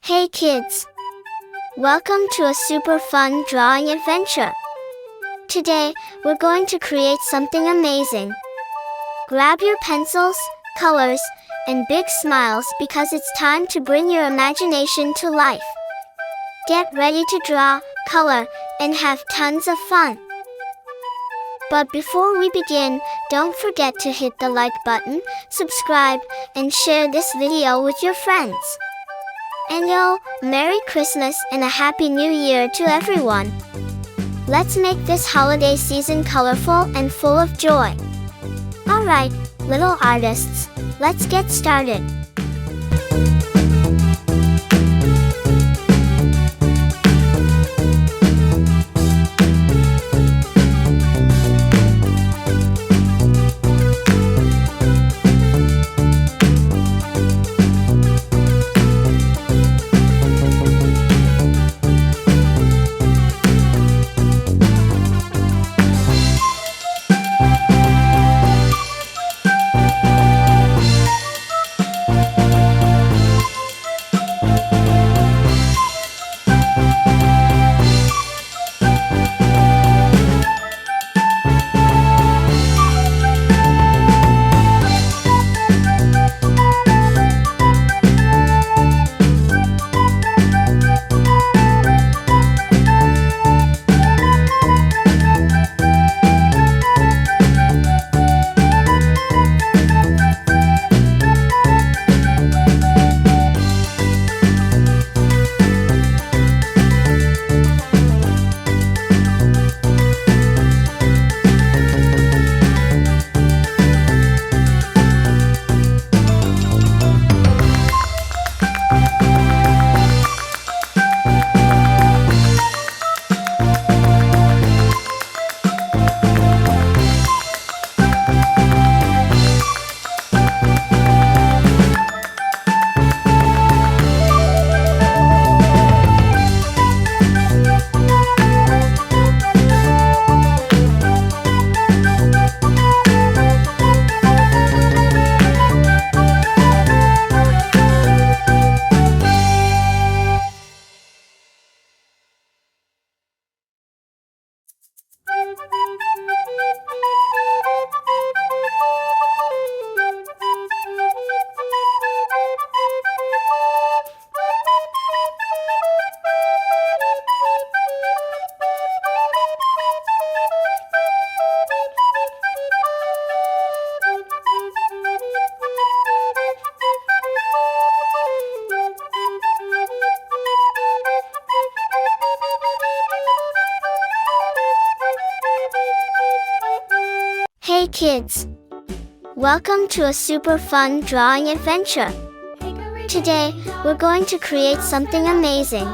Hey kids! Welcome to a super fun drawing adventure. Today, we're going to create something amazing. Grab your pencils, colors, and big smiles because it's time to bring your imagination to life. Get ready to draw, color, and have tons of fun. But before we begin, don't forget to hit the like button, subscribe, and share this video with your friends. And Merry Christmas and a Happy New Year to everyone! Let's make this holiday season colorful and full of joy. Alright, little artists, let's get started. Hey kids! Welcome to a super fun drawing adventure. Today, we're going to create something amazing.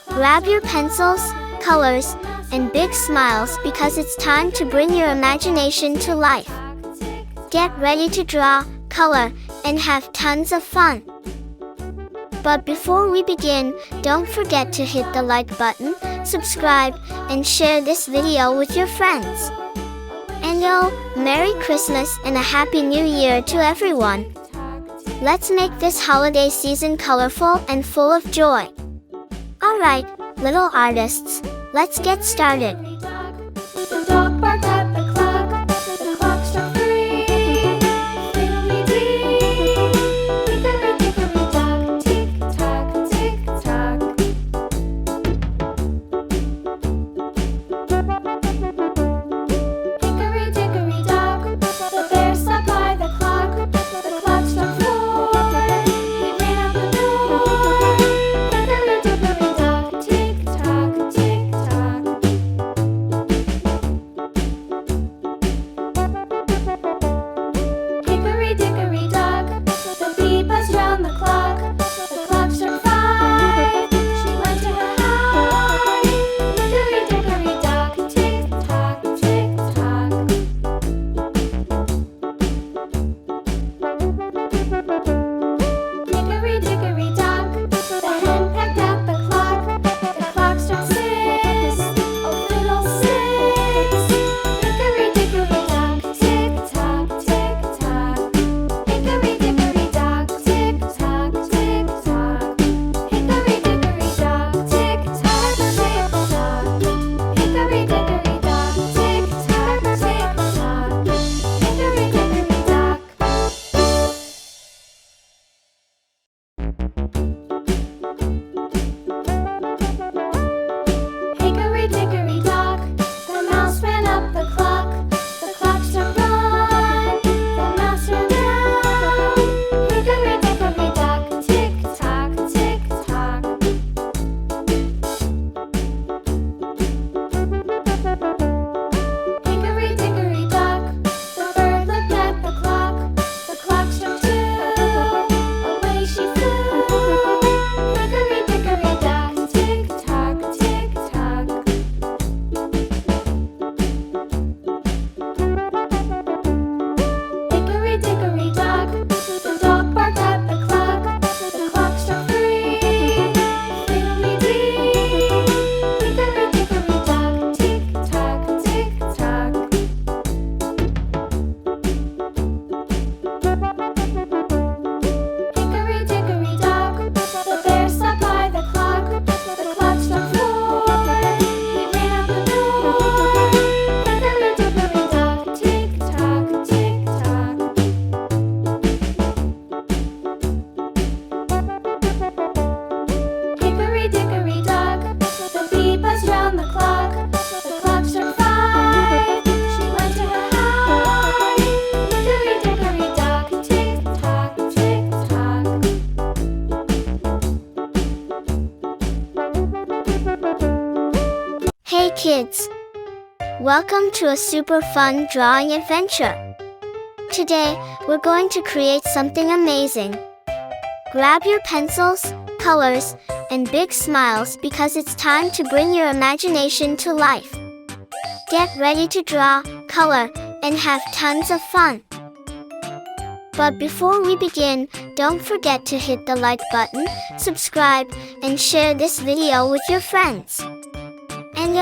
Grab your pencils, colors, and big smiles because it's time to bring your imagination to life. Get ready to draw, color, and have tons of fun. But before we begin, don't forget to hit the like button, subscribe, and share this video with your friends. And Merry Christmas and a Happy New Year to everyone! Let's make this holiday season colorful and full of joy. Alright, little artists, let's get started. The dog barked at the clock struck 3. Fiddly-dee, hickory dickory dock, tick-tock, tick-tock. Hickory dickory dock, the bear sat by the clock struck 4. He ran out the door. Hickory dickory dock, tick-tock, tick-tock. kids! Welcome to a super fun drawing adventure. Today, we're going to create something amazing. Grab your pencils, colors, and big smiles because it's time to bring your imagination to life. Get ready to draw, color, and have tons of fun. But before we begin, don't forget to hit the like button, subscribe, and share this video with your friends. And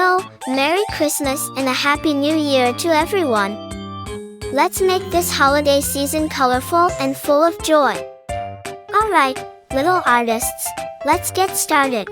Merry Christmas and a Happy New Year to everyone! Let's make this holiday season colorful and full of joy. Alright, little artists, let's get started.